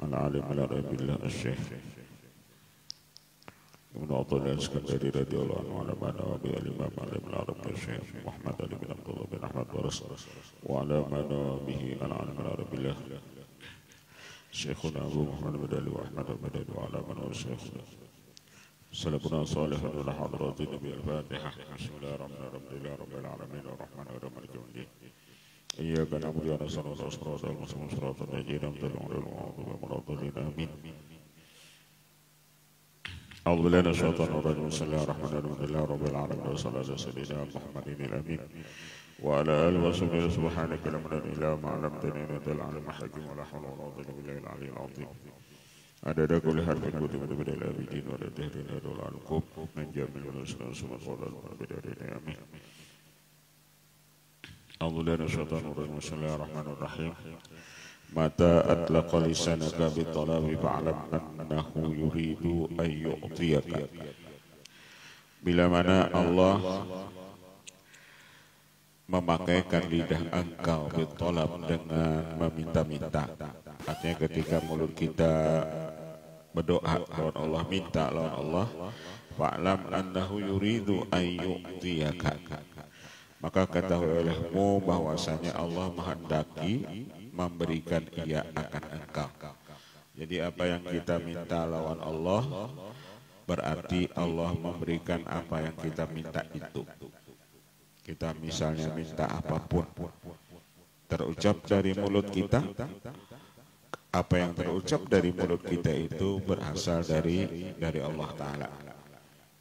العالم العربي الله الشيخ ابن عطية الاسكندري رضي الله عنه وعلى من وبه الإمام العالم العربي الشيخ محمد علي بن عبد الله بن أحمد ورس وعلى من وبه العالم العربي الله شيخنا أبو محمد بن علي وأحمد بن علي وعلى من هو شيخنا سلفنا صالح إلى حضرات النبي الفاتحة بسم الله الرحمن الرحيم رب العالمين الرحمن الرحيم مالك يوم الدين إياك نعبد وإياك نستعين صراط المستقيم صراط الذين أنعمت عليهم غير المغضوب عليهم آمين أعوذ بالله من الشيطان الرجيم بسم الله الرحمن الرحيم الحمد لله رب العالمين وصلى الله على سيدنا محمد الأمين وعلى آله وصحبه سبحانك لا علم إلا ما علمتني إنك العليم الحكيم ولا حول ولا قوة إلا بالله العلي العظيم عدد كل حرف كتب بدل الآبدين ولا دهرنا ولا عنكم من جميع الأسنان سبحانه وتعالى بدارين آمين أعوذ بالله من الشيطان الرجيم بسم الله الرحمن الرحيم متى أطلق لسانك بالطلب فاعلم أنه يريد أن يعطيك. Bila mana Allah memakaikan lidah engkau bitolab dengan meminta-minta, artinya ketika mulut kita berdoa lawan Allah, minta lawan Allah, fa'lam annahu yuridu an yu'tiyaka, maka ketahui olehmu bahwasanya Allah menghendaki memberikan ia akan engkau. Jadi apa yang kita minta lawan Allah berarti Allah memberikan apa yang kita minta itu. Kita misalnya minta apapun terucap dari mulut kita, apa yang terucap dari mulut kita itu berasal dari Allah Ta'ala.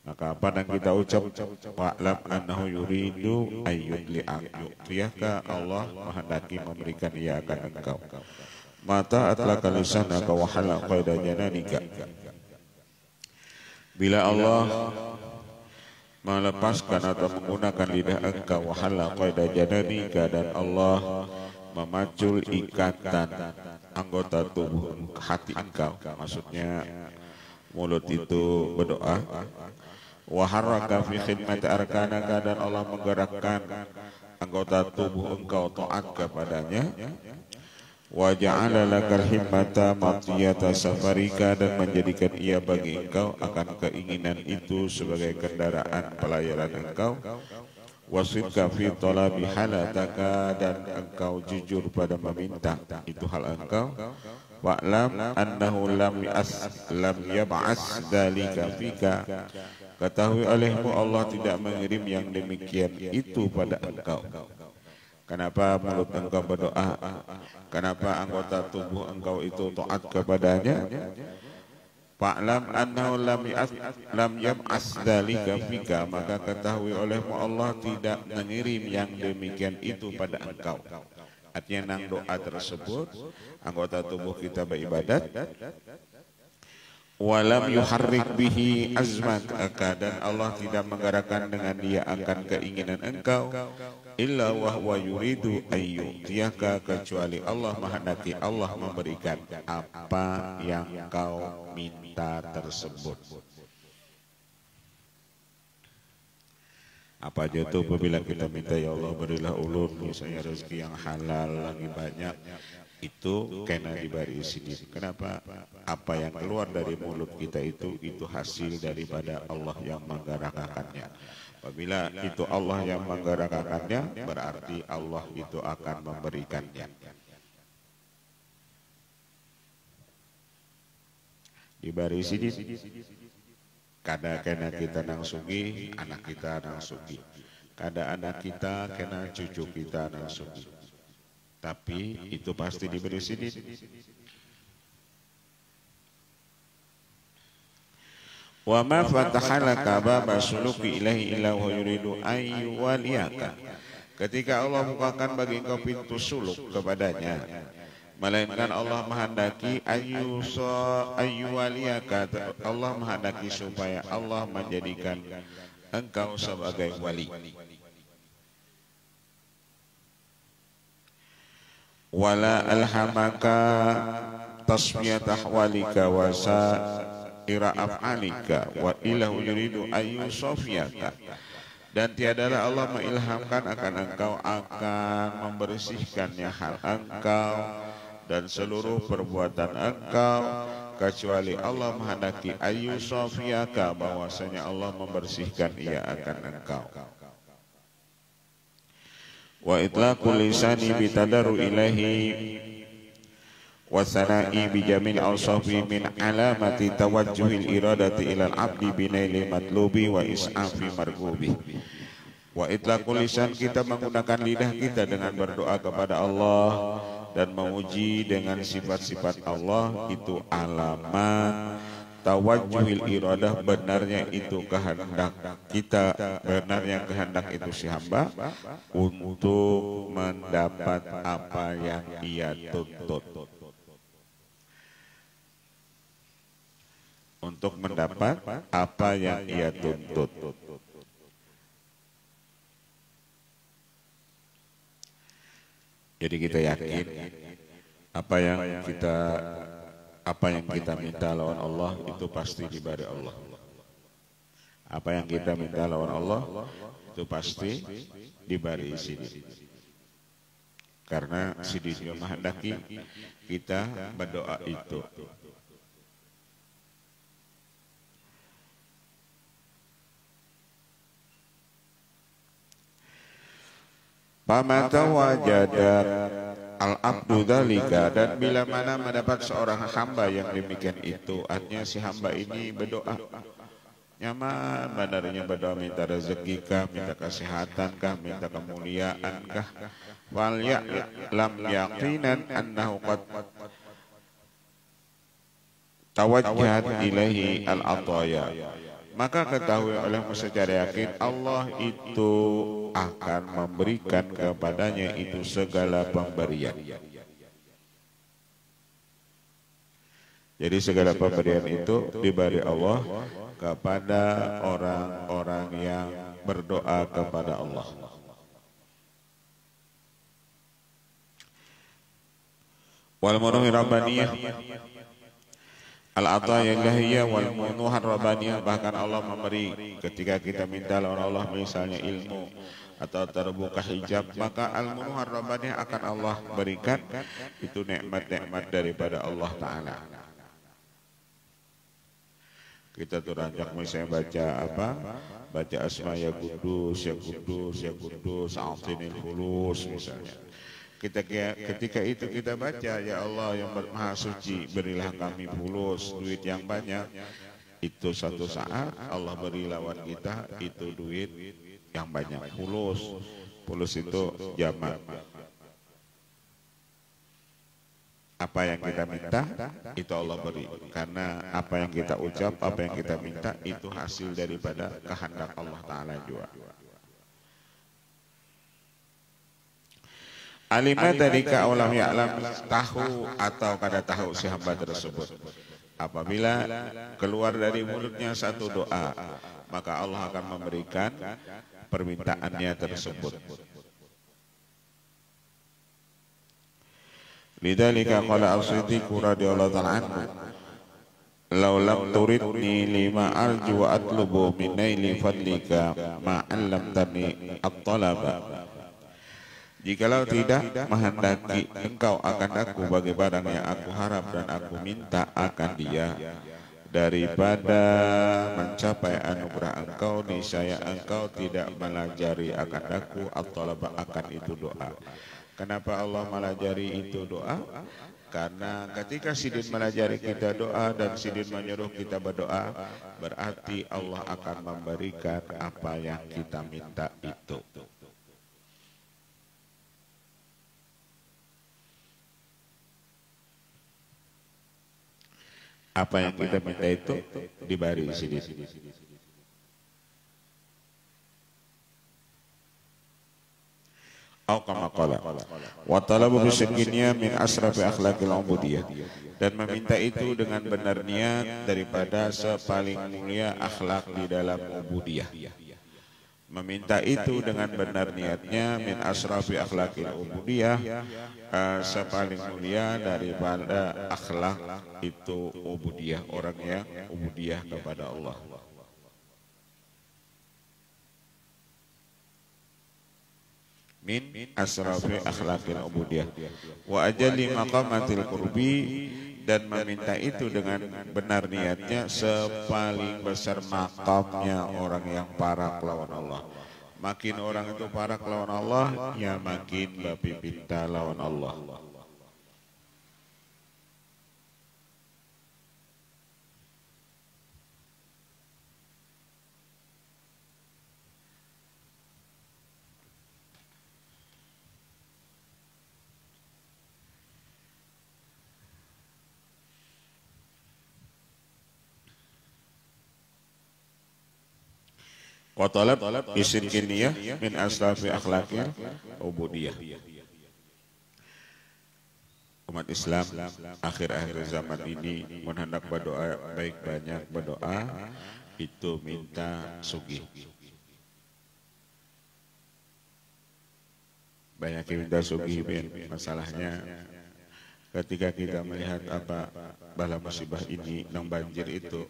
Maka apa yang kita ucap, wa'lam annahu yuridu ayyudli'aka, Allah menghendaki memberikan ia akan engkau. Mata atlaka lisanaka wa halal qaida jananika, bila Allah melepaskan atau menggunakan lidah engkau, wa halal qaida jananika, dan Allah memacul ikatan anggota tubuh hati engkau, maksudnya mulut itu berdoa, waharraka fi khidmati arkanaka, dan Allah menggerakkan anggota tubuh engkau taat kepadanya, wa ja'ala lakal himmata matiyata safarika, dan menjadikan ia bagi engkau akan keinginan itu sebagai kendaraan pelayaran engkau, wasidka fi talabi halataka, dan engkau jujur pada meminta itu hal engkau, wa'lam annahu lam yab'as dzalika fika, ketahui olehmu Allah tidak mengirim yang demikian itu pada engkau. Kenapa mulut engkau berdoa? Kenapa anggota tubuh engkau itu taat kepadanya? Fa'lam annahu lam yab'as dzalika fika, maka ketahui olehmu Allah tidak mengirim yang demikian itu pada engkau. Artinya nang doa tersebut anggota tubuh kita beribadat, walam yuharrik bihi azmaka, dan Allah tidak menggerakkan dengan dia akan keinginan engkau, illa wahwa yuridu ayyutiyaka, kecuali Allah menghendaki Allah memberikan apa yang kau minta tersebut. Apa aja itu apabila kita minta, ya Allah berilah ulun misalnya rezeki yang halal lagi banyak, itu kena diberi sini. Kenapa? Apa yang keluar dari mulut kita itu hasil daripada Allah yang menggerakkannya. Apabila itu Allah yang menggerakkannya, berarti Allah itu akan memberikannya. Diberi sini. Kada kena kita nang sugi, anak kita nang sugi. Kada anak kita kena cucu kita nang sugi. Tapi itu pasti diberi sini. Wa ma fatahalaka baba suluki ilahi illa wa yuridu ayyuwaliyaka, ketika Allah bukakan bagi engkau pintu suluk kepadanya, melainkan Allah menghendaki ayyuwaliyaka, Allah menghendaki supaya Allah menjadikan engkau sebagai wali. Wala alhamaka tasmiyat ahwalika wa sa'ira af'alika wa ilahu yuridu ayyusofiyaka, dan tiadalah Allah mengilhamkan akan engkau akan membersihkannya hal engkau dan seluruh perbuatan engkau, kecuali Allah menghendaki ayu sofiyaka, bahwasanya Allah membersihkan ia akan engkau. Wa itlaqul lisani bitadaru ilahi wa sana'i bijamil awsafi min alamati tawajjuhil iradati ilal abdi binaili matlubi wa is'afi margubi. Wa itlaqul lisan, kita menggunakan lidah kita dengan berdoa kepada Allah dan memuji dengan sifat-sifat Allah, itu alamat tawajjuhil iradah, benarnya itu kehendak kita, benarnya kehendak itu si hamba untuk mendapat apa yang ia tuntut, untuk mendapat apa yang ia tuntut. Jadi kita yakin apa yang kita minta lawan Allah itu pasti diberi Allah. Apa yang kita minta lawan Allah itu pasti diberi sini. Karena sini juga menghendaki kita berdoa itu. Pamata wajada al-abdu dzalika, dan bila mana mendapat seorang hamba yang demikian itu, artinya si hamba ini berdoa nyaman, benar-benar berdoa minta rezeki kah, minta kesehatan kah, minta kemuliaan kah, wal lam yaqinan annahu qad tawajjahat ilaihi al-ataya, maka ketahui olehmu secara yakin Allah itu akan memberikan kepadanya itu segala pemberian. Jadi segala pemberian itu diberi Allah kepada orang-orang yang berdoa kepada Allah. Wal munuhi rabbaniyah al-ataya ilahiyah wal munuhar rabbaniyah, bahkan Allah memberi ketika kita minta lawan Allah, misalnya ilmu atau terbuka hijab, maka al-munuhar rabbaniyah akan Allah berikan itu nikmat-nikmat daripada Allah Ta'ala. Kita tuh ranjak misalnya baca apa? Baca asma ya kudus, ya kudus, ya kudus, a'tinil khulus misalnya. Ketika itu kita baca, ya Allah yang maha suci, berilah kami fulus, duit yang banyak. Itu satu saat Allah beri lawan kita itu duit yang banyak, fulus. Fulus itu jamak. Apa yang kita minta itu Allah beri, karena apa yang kita ucap, apa yang kita minta itu hasil daripada kehendak Allah Ta'ala juga. Alimat dari kaulam ya'lam, tahu atau kada tahu si hamba tersebut. Apabila keluar dari mulutnya satu doa, maka Allah akan memberikan permintaannya tersebut. Lidzalika qala as-Siddiq radhiyallahu ta'ala anhu, law lam turidni lima arju wa atlubu min naili fadlika ma 'allamtani at-talaba. Jikalau tidak menghendaki engkau akan aku bagi barang yang aku harap dan aku minta akan dia, daripada mencapai anugerah engkau, niscaya engkau tidak melajari akan aku at-talaba, akan itu doa. Kenapa Allah melajari itu doa? Karena ketika sidin melajari kita doa dan sidin menyuruh kita berdoa, berarti Allah akan memberikan apa yang kita minta itu. Apa yang kita minta itu diberi sidin. Au kama qala wa talabu bisyakiniya min asrafi akhlaqil ubudiyah, dan meminta itu dengan benar niat daripada sepaling mulia akhlak di dalam ubudiyah. Meminta itu dengan benar niatnya min asrafi akhlaqil ubudiyah, sepaling mulia daripada akhlak itu ubudiyah, orang yang ubudiyah kepada Allah. min asrafi akhlaqil ubudiyah wa ajali maqamatil qurbi, dan meminta itu dengan benar niatnya sepaling besar makamnya orang yang parah lawan Allah. Makin orang itu parah lawan Allah, ya makin babi pinta lawan Allah. Wa talab isin kiniyah min asrafi akhlaqil ubudiyah. Umat Islam akhir-akhir zaman ini menghendak berdoa, baik banyak berdoa itu minta sugih. Banyak minta sugih, masalahnya ketika kita melihat apa bala musibah ini nang banjir itu,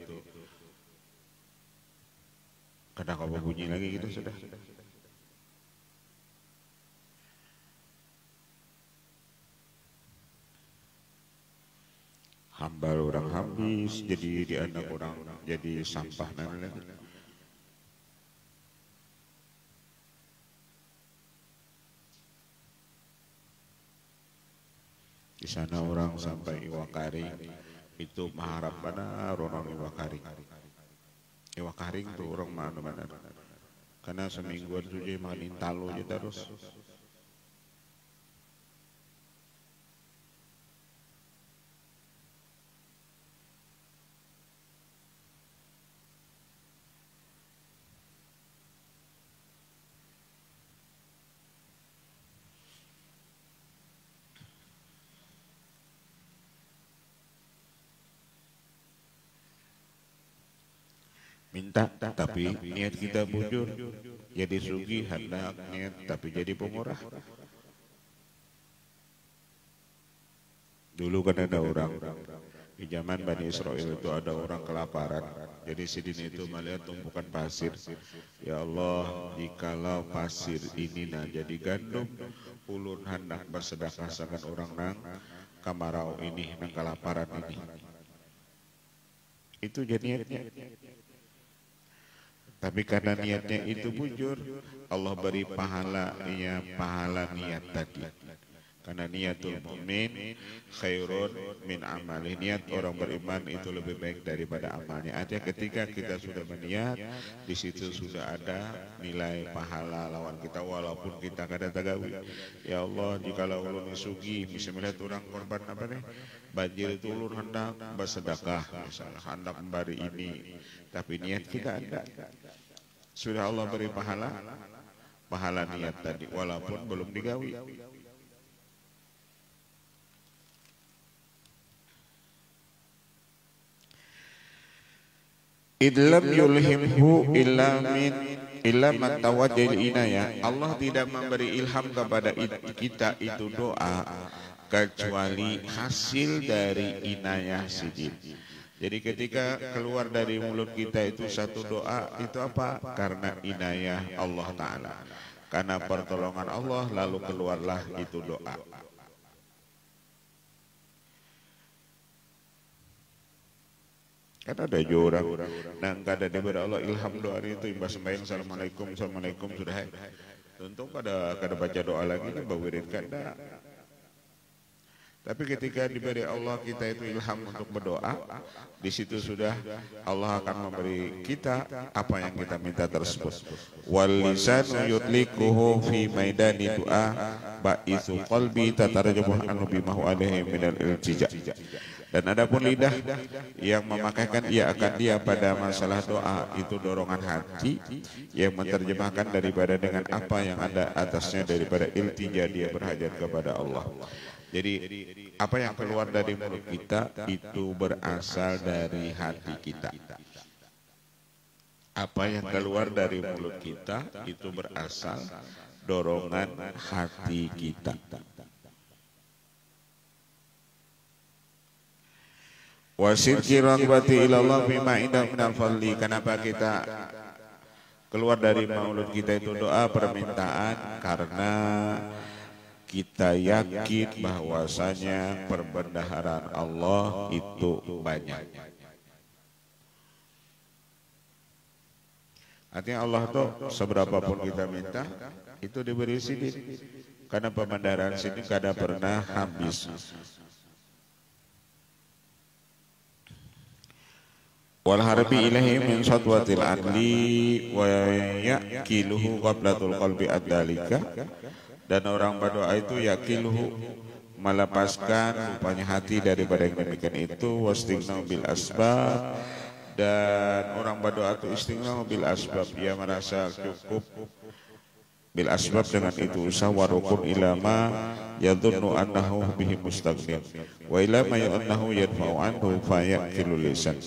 kadang apa bunyi lagi gitu sudah. Hambal orang habis, jadi di anak orang jadi sampah nanti. Di sana orang sampai iwa karing itu mengharap benar orang iwa karing. Iwa karing tuh orang mana-mana. Karena semingguan tuh dia makan intalo aja terus. Minta tapi niat kita bujur, jadi sugih hendak niat tapi jadi pemurah. Dulu kan ada orang di zaman Bani Israel itu ada orang kelaparan, jadi sidin itu melihat tumpukan pasir. Ya Allah, jikalau pasir ini nah jadi gandum, ulun hendak bersedekah sangat orang nang kamarau ini nang kelaparan ini. Itu jadi niatnya. Tapi karena niatnya itu bujur, Allah beri pahala niat tadi. Karena niatul mukmin khairun min amali. Niat orang beriman itu lebih baik daripada amalnya. Artinya ketika kita sudah berniat, di situ sudah ada nilai pahala lawan kita walaupun kita kada tagawi. Ya Allah, jikalau ulun sugi, bisa melihat orang korban apa nih? Banjir itu ulun hendak bersedekah, misalnya hendak memberi ini, tapi niat kita ada. Sudah Allah beri pahala niat tadi walaupun belum digawi. Idlam yulhimhu illa man tawadil inayah. Allah tidak memberi ilham kepada kita itu doa kecuali hasil dari inayah sidin. Jadi ketika keluar dari mulut kita itu satu doa, itu apa? Karena inayah Allah Ta'ala. Karena pertolongan Allah lalu keluarlah itu doa. Kan ada juga orang nang kada diberi Allah ilham doa itu imbas sembahyang assalamualaikum sudah. Tentu kada baca doa lagi nih bawirin kada. Tapi ketika diberi Allah kita itu ilham untuk berdoa, di situ sudah Allah akan memberi kita apa yang kita minta tersebut. Wal lisanu yutlikuhu fi maidani du'a ba'itsu qalbi tatarjamuh anu bimahu alaihi minal iltija. Dan adapun lidah yang memakaikan ia akan dia pada masalah doa itu dorongan hati yang menerjemahkan daripada dengan apa yang ada atasnya daripada iltija dia berhajat kepada Allah. Jadi apa yang keluar dari mulut kita itu berasal dari hati kita. Apa yang keluar dari mulut kita itu berasal dorongan hati kita. Wasidqi raghbati ilallah bima inda minal fadli. Kenapa kita Keluar dari maulud kita itu doa permintaan karena kita yakin bahwasanya perbendaharaan Allah itu banyak. Artinya Allah tuh seberapa pun kita minta itu diberi sidin. Karena perbendaharaan sidin kada pernah habis. Wal harbi ilahi min satwatil adli wa yakiluhu qablatul qalbi ad-dalika. Dan orang berdoa itu yakiluhu melepaskan rupanya hati daripada yang demikian itu, wastighnau bil asbab. Dan orang berdoa itu istighnau bil asbab, ia merasa cukup bil asbab dengan itu usaha warukun ilama yadhunnu annahu bihi mustaghnin wa ilama annahu yadfa'u anhu fayakilu lisan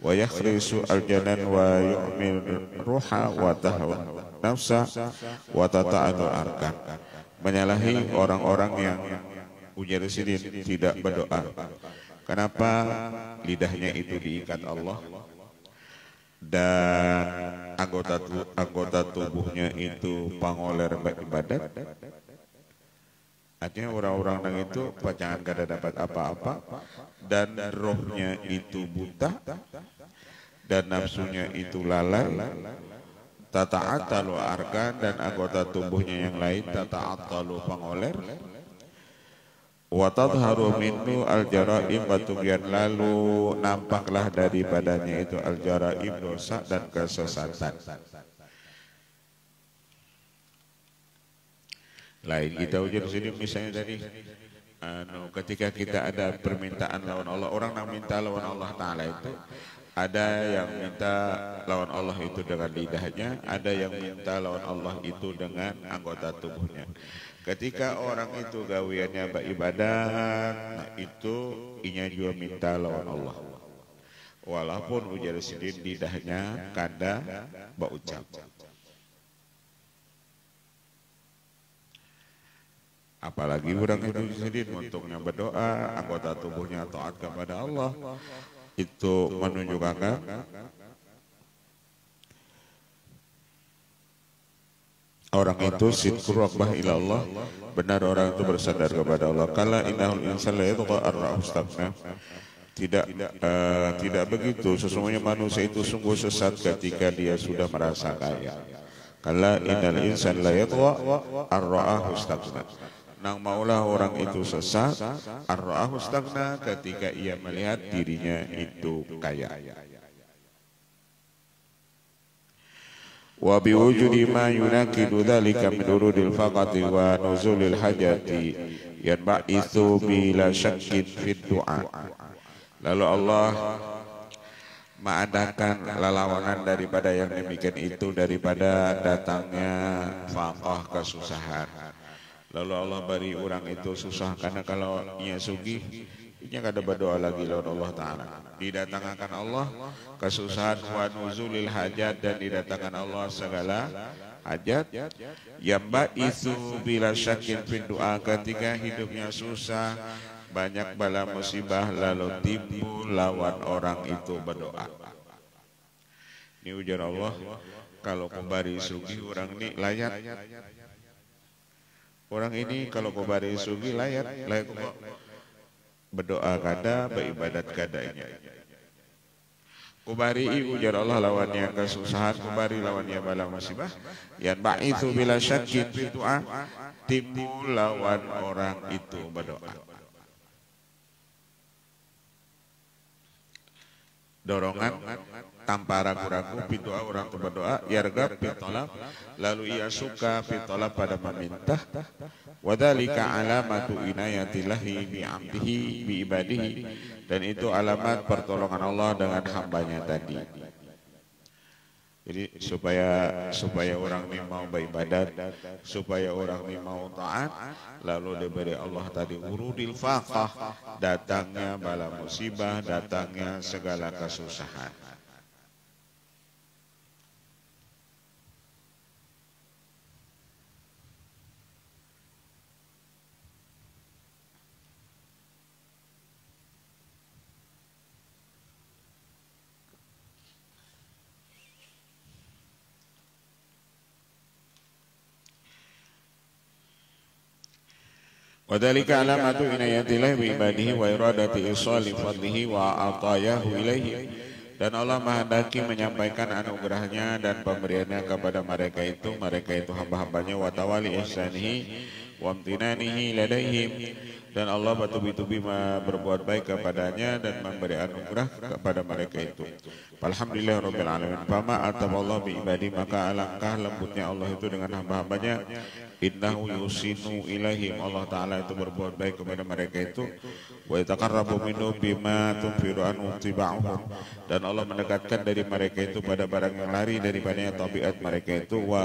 wa yakhrisu aljanan wa yu'mil ruha wa tahwa nafsa wa tata'atu arkan. Menyalahi orang-orang yang ujar sidin tidak berdoa. Kenapa? Lidahnya itu diikat Allah dan anggota tubuhnya itu pangoler ibadat. Artinya orang-orang yang itu pacangan kada dapat apa-apa dan rohnya itu buta dan nafsunya itu lalai. Tata'atalu arkan dan anggota tubuhnya yang lain tata'atalu pangoler. Wa tadharu minhu al-jaraim batugian, lalu nampaklah daripadanya itu al-jaraim dosa dan kesesatan. Lain kita ujar sini misalnya tadi ketika kita ada permintaan lawan Allah, orang yang minta lawan Allah Ta'ala itu ada yang minta lawan Allah itu dengan lidahnya, ada yang minta lawan Allah itu dengan anggota tubuhnya. Ketika orang itu gawiannya beribadat, nah itu inya juga minta lawan Allah. Walaupun ujar sidin lidahnya kada baucap. Apalagi orang itu sidin untuknya berdoa, anggota tubuhnya taat kepada Allah. Itu menunjukkan orang itu sidqur rabbah ila Allah, benar orang itu bersandar kepada Allah. Kala innahul insana la yatgha ar-ra'ahu istaghna. Tidak begitu, sesungguhnya manusia itu sungguh sesat ketika dia sudah merasa kaya. Kala innal insana la yatgha ar-ra'ahu istaghna. Nang maulah orang itu sesat ar-ra'ahu istaghna ketika ia melihat dirinya itu kaya. Wa biwujudi ma yunakidu dzalika min urudil faqati wa nuzulil hajati yanba'itsu bila syakkin fid du'a. Lalu Allah mengadakan lalawanan daripada yang demikian itu, daripada datangnya faqah kesusahan. Lalu Allah beri orang itu susah, karena kalau ia sugih ia kada berdoa lagi lawan Allah Ta'ala. Didatangkan Allah kesusahan wa nuzulil hajat, dan didatangkan Allah segala hajat. Yamba itu bila syakin fin doa, ketika hidupnya susah banyak bala musibah, lalu timbul lawan orang itu berdoa. Ini ujar Allah, kalau kembali sugih orang ini layak. Orang ini kalau kembali sugih layak kok berdoa kada, beribadat kadanya. Kubari ujar Allah lawannya kesusahan, kubari lawannya bala musibah. Yan ba'itsu bila syakkin fi du'a, timbul lawan orang itu berdoa. Dorongan tanpa ragu-ragu berdoa, orang itu berdoa yargab bitolab, lalu ia suka bitolab pada meminta. Wadhalika alamatu inayatillahi bi'amdihi bi'ibadihi, dan itu alamat pertolongan Allah dengan hambanya tadi. Jadi supaya orang ini mau beribadat, supaya orang ini mau taat, lalu diberi Allah tadi urudil faqah, datangnya bala musibah, datangnya segala kesusahan. Wa dzalika alamatu inayatillah bi ibadihi wa iradati isali fadlihi wa atayahu ilaihi. Dan Allah menghendaki menyampaikan anugerahnya dan pemberiannya kepada mereka itu hamba-hambanya, wa tawali ihsanihi wa amtinanihi ladaihim. Dan Allah bertubi-tubi berbuat baik kepadanya dan memberi anugerah kepada mereka itu. Alhamdulillah rabbil alamin. Fama ataballahu bi ibadi, maka alangkah lembutnya Allah itu dengan hamba-hambanya. Innahu yusinu ilaihim, Allah Ta'ala itu berbuat baik kepada mereka itu. Wa yataqarrabu minhu bima tunfiru anhu tiba'uhum. Dan Allah mendekatkan dari mereka itu pada barang yang lari daripadanya tabiat mereka itu. Wa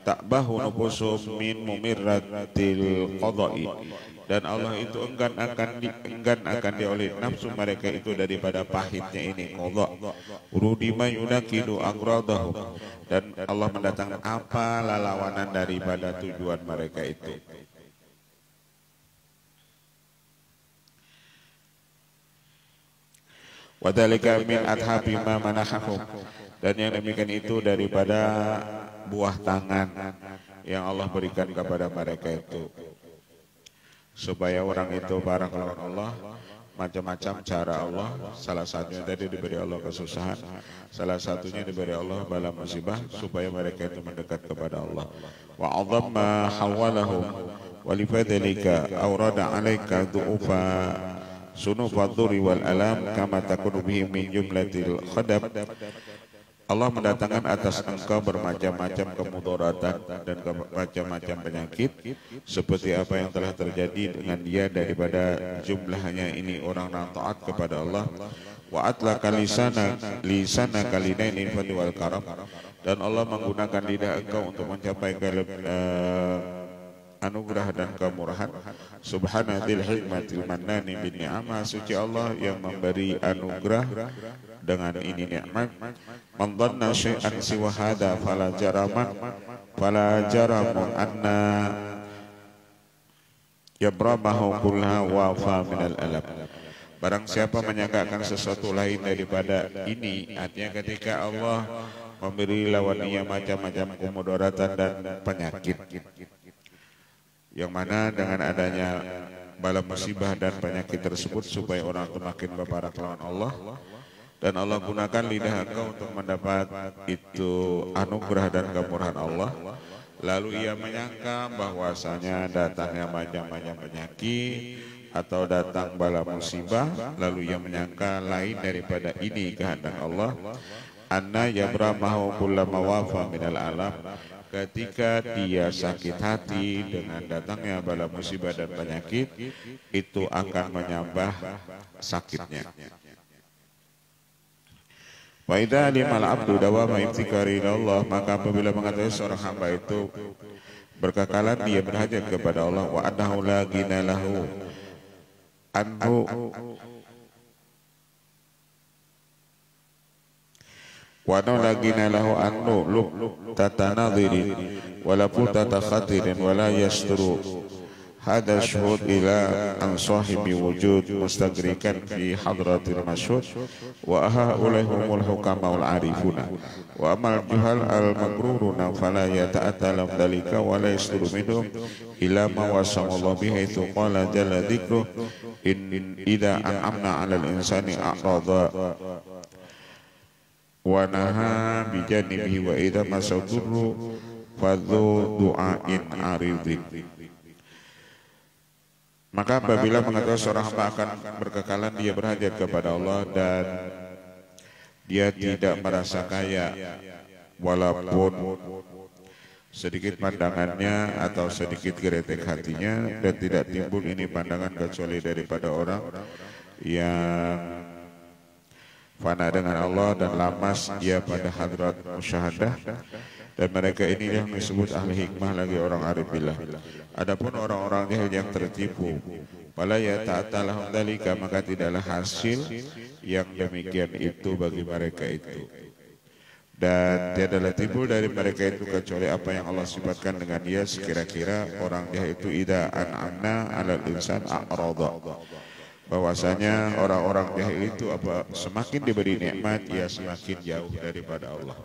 ta'bahu nufusum min mumirratil qada'i. Dan Allah itu enggan akan dioleh nafsu mereka itu daripada pahitnya ini qadha. Rudima yunakidu agradahum. Dan Allah mendatangkan apa lalawanan daripada tujuan mereka itu. Wa dzalika min adhabi ma manahahum. Dan yang demikian itu daripada buah tangan yang Allah berikan kepada mereka itu. Supaya orang itu barang lawan Allah, macam-macam cara Allah. Salah satunya tadi diberi Allah kesusahan, salah satunya diberi Allah bala musibah, supaya mereka itu mendekat kepada Allah. Wa 'azzama hawalahum wa lifadzalika awrada 'alaika du'ufa sunufadhuri wal alam kama takunu bihi min jumlatil khadab. Allah mendatangkan atas engkau bermacam-macam kemudaratan dan macam-macam penyakit seperti apa yang telah terjadi dengan dia daripada jumlahnya ini orang yang taat kepada Allah. Wa atlaka lisana kalinaini fadli wal karam. Dan Allah menggunakan lidah engkau untuk mencapai anugerah dan kemurahan. Subhanadzil hikmatil mannani bin ni'amah, suci Allah yang memberi anugerah dengan ini nikmat. Man dhanna syai'an siwa hadha fala jaramun anna yabramahu kullaha wa fa minal alam. Barang siapa menyangkakan sesuatu lain daripada ini, artinya ketika Allah memberi lawannya macam-macam kemudaratan dan penyakit, yang mana dengan adanya bala musibah dan penyakit tersebut supaya orang itu makin berparak lawan Allah. Dan Allah gunakan lidah engkau untuk mendapat itu anugerah dan kemurahan Allah. Lalu ia menyangka bahwasanya datangnya macam-macam penyakit atau datang bala musibah, lalu ia menyangka lain daripada ini kehendak Allah. Anna yabramahu kullama wafa minal alam. Ketika dia sakit hati dengan datangnya bala musibah dan penyakit, itu akan menambah sakitnya. Wa idza limal abdu dawama iftikari Allah, maka apabila mengetahui seorang hamba itu berkekalan dia berhajat kepada Allah, wa annahu la ghina lahu anhu wa annahu la ghina lahu anhu tatanadhirin wala putata khatirin wala yasturu. Hada syuhud ila an sahibi wujud mustagrikan fi hadratil masyhud wa haulahumul hukamaul arifuna wa amal juhal al magruruna fala yata'attalam dalika wa la yasturu minhum ila ma wasamallahu bihi itu qala jalla dzikru in idza an'amna 'alal insani a'rada wa naha bi janibihi wa idza masadurru fadhu du'ain aridin. Maka apabila mengetahui seorang hamba akan berkekalan dia berhajat kepada Allah dan dia tidak merasa kaya walaupun sedikit pandangannya atau sedikit geretek hatinya, dan tidak timbul ini pandangan kecuali daripada orang yang fana dengan Allah dan lamas dia pada hadrat musyahadah. Dan mereka ini yang disebut ahli hikmah lagi orang arif billah. Adapun orang-orang jahil yang tertipu, wala yata'atalahum dalika, maka tidaklah hasil yang demikian itu bagi mereka itu. Dan tiadalah timbul dari mereka itu kecuali apa yang Allah sifatkan dengan dia, sekira-kira orang jahil itu idza an'amna 'alal insan a'rada. Bahwasanya orang-orang jahil itu semakin diberi nikmat ia semakin jauh daripada Allah.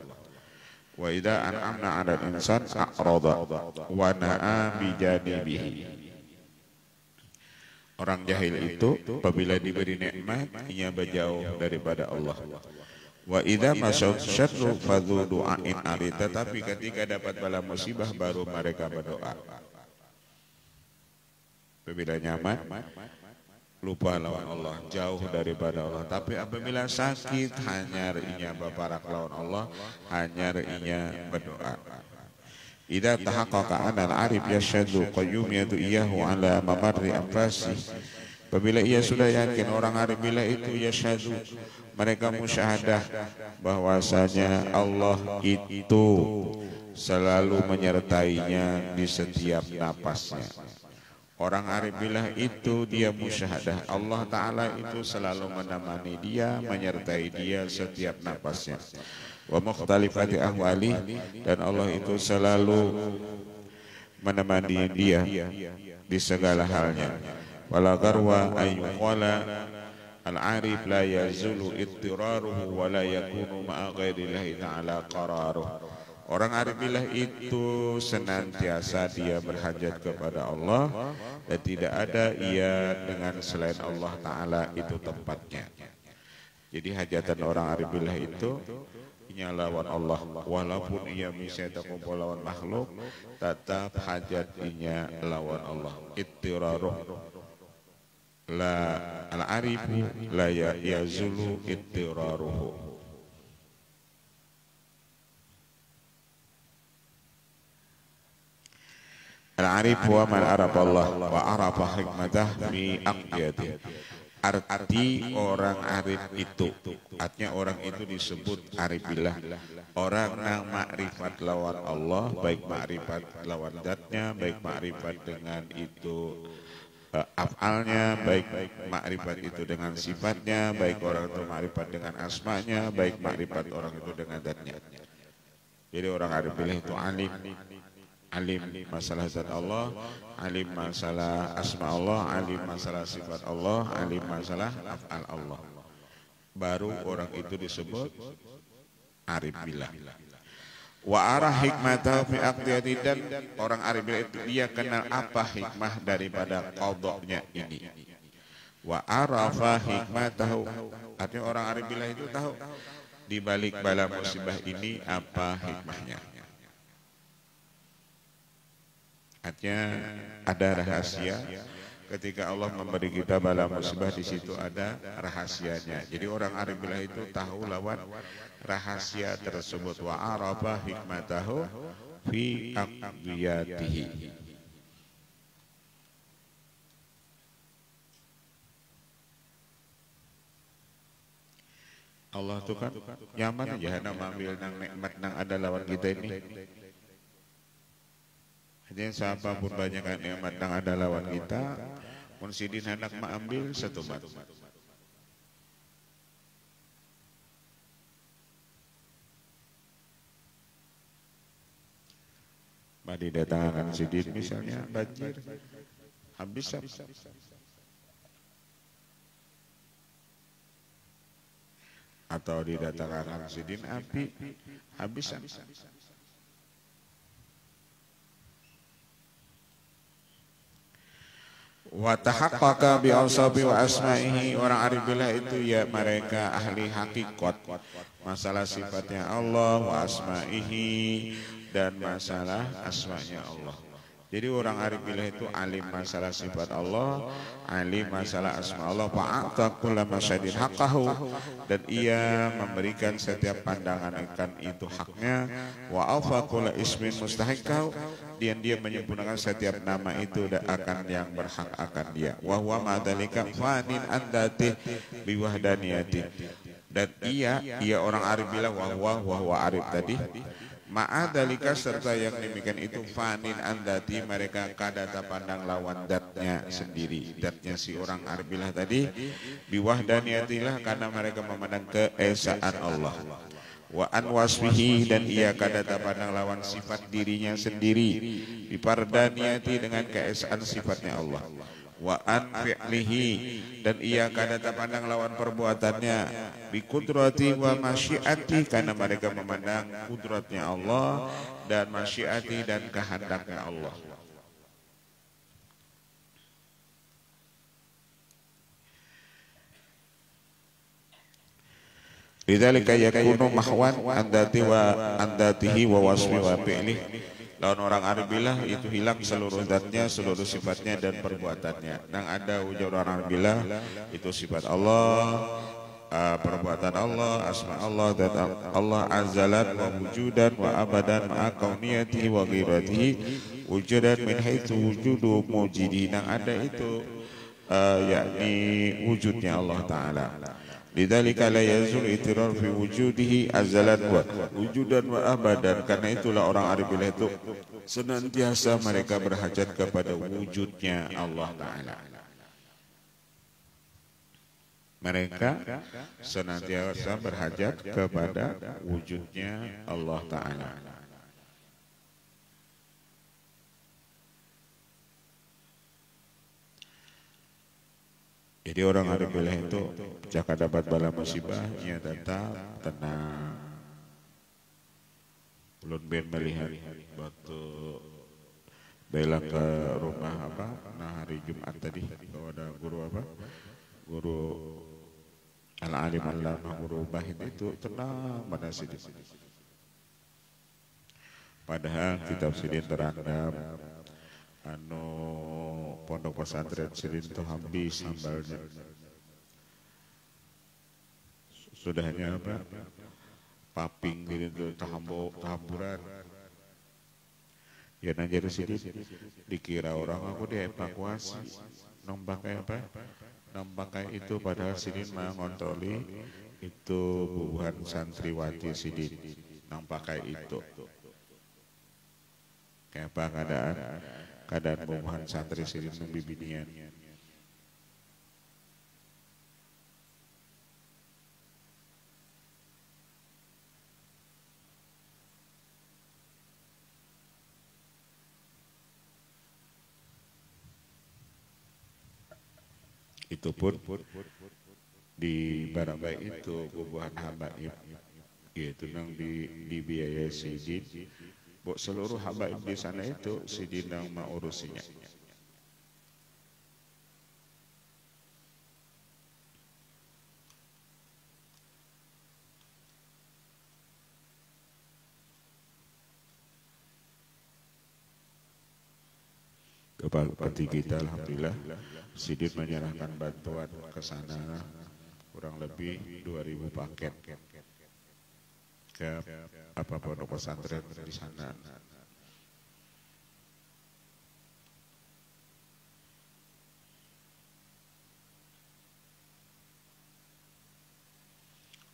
Wa idza an'amna 'alal insan a'rada wa na'a bi janibihi. Orang jahil itu apabila diberi nikmat ia berjauh daripada Allah. Wa idza masad syarru fadhu du'ain arid, tetapi ketika dapat bala musibah baru mereka berdoa. Apabila nyaman lupa lawan Allah, jauh daripada Allah. Tapi apabila sakit hanya inya baparak lawan Allah, hanya inya berdoa. Idza tahaqqaqa anal arif yashhadu qayyumiyatu iyyahu ala mamarri anfasi. Apabila ia sudah yakin orang arif bila itu yashhadu, mereka musyahadah bahwasanya Allah itu selalu menyertainya di setiap napasnya. Orang arif billah itu dia musyahadah Allah Ta'ala itu selalu menemani dia, menyertai dia setiap napasnya. Wa mukhtalifati ahwali, dan Allah itu selalu menemani dia di segala halnya. Wala garwa ayyuqala al-arif la yazulu ittiraruhu wa la yakunu ma'a ghairillahi ta'ala qararuh. Orang arif billah itu senantiasa dia berhajat kepada Allah dan tidak ada ia dengan selain Allah Ta'ala itu tempatnya. Jadi hajatan orang arif billah itu ia lawan Allah, walaupun ia bisa terkumpul lawan makhluk, tetap hajatnya lawan Allah. Ittiraruh la al-arifu la yazulu ittiraruhu. Al-arif wa man arafa Allah wa arafa hikmatah fi aqyati. Arti orang arif itu, artinya orang itu disebut arif billah, orang yang makrifat lawan Allah, baik makrifat lawan zatnya, baik makrifat dengan itu af'alnya, baik makrifat itu dengan sifatnya, baik orang itu makrifat dengan asmanya, baik makrifat orang itu dengan zatnya. Jadi orang arif billah itu alim masalah zat Allah, alim masalah asma Allah, alim masalah sifat Allah, alim masalah af'al Allah. Baru orang itu disebut arif billah. Wa arah hikmatahu fi aqdiyati, dan orang arif billah itu dia kenal apa hikmah daripada qadha-nya ini. Wa arafa hikmatahu, artinya orang arif billah itu tahu di balik bala musibah ini apa hikmahnya. Artinya ada rahasia. Ketika Allah memberi kita bala musibah, di situ ada rahasianya. Jadi orang arif billah itu tahu lawan rahasia tersebut. Wa arafa hikmatahu fi aqdiyatihi. Allah itu kan nyaman aja hendak mengambil nang nikmat nang ada lawan kita ini. Jadi siapapun banyak nikmat yang ada lawan kita, mun sidin hendak mengambil satu batu. Badi datangkan sidin misalnya banjir, habis. Atau didatangkan sidin api, habis. Wa tahaqqaqa bi awsafi wa asma'ihi, orang arif billah itu ya mereka ahli hakikat masalah sifatnya Allah, wa asma'ihi, dan masalah asma'nya Allah. Jadi orang arif billah itu alim masalah sifat Allah, alim masalah asma Allah, fa'ata kulla masyadin haqqahu, dan ia memberikan setiap pandangan akan itu haknya, wa awfa kulla ismin mustahiqahu, dan dia menyempurnakan setiap nama itu akan yang berhak akan dia. Wa huwa ma'dalika fanin andati biwahdaniyati, dan ia orang arif billah wa huwa arif tadi ma'adalika, serta yang demikian itu fanin andati, mereka kadata pandang lawan datnya sendiri, datnya si orang arif billah tadi biwahdaniyatilah, karena mereka memandang keesaan Allah. Wa an wasfihi, dan ia kadata pandang lawan sifat dirinya sendiri bipardaniyati, dengan keesaan sifatnya Allah. Wa an fi'lihi, dan ia kadata pandang lawan perbuatannya bikudrati wa masyiati, karena mereka memandang kudratnya Allah dan masyiati, dan kehendaknya Allah. Lidzalika yakunu mahwan andatihi wa wasfi wa fi'li. Lawan orang Arabilah itu hilang seluruh zatnya, seluruh sifatnya dan perbuatannya. Nang ada wujud orang Arabilah itu sifat Allah, perbuatan Allah, asma Allah, dan Allah azzalan wa wujudan wa abadan ma'a kauniyatihi wa ghiratihi wujudan min haitsu wujudu mujidi. Nang ada itu yakni wujudnya Allah Ta'ala. Lidzalika la yazul itirar fi wujudihi azzalan wa wujudan wa abadan. Karena itulah orang Arabilah itu senantiasa mereka berhajat kepada wujudnya Allah Ta'ala. Mereka senantiasa berhajat kepada wujudnya Allah Ta'ala. Jadi orang Arabilah itu jika dapat bala musibah ia tetap tenang. Ulun ben melihat waktu bela ke rumah nah hari Jumat tadi kalau ada guru guru Al-Alim Al-Lamah guru Bahid itu tenang pada sidin. Padahal kitab sidin terangkan pondok pesantren sidin itu habis sambalnya. Sudahnya paping gitu tahamburan. Ya najar sidin dikira orang aku dievakuasi. Nambakai Nambakai itu padahal sidin mengontroli itu bubuhan santriwati sidin. Nambakai itu. Kayak apa keadaan bubuhan santri sidin membibinian. Itu pun di Barabai itu bubuhan habaib gitu nang dibiayai sidin. Seluruh habaib di sana itu sidin yang mengurusinya. Seperti kita alhamdulillah sidin menyerahkan bantuan ke sana kurang lebih 2000 paket ke pondok pesantren di sana.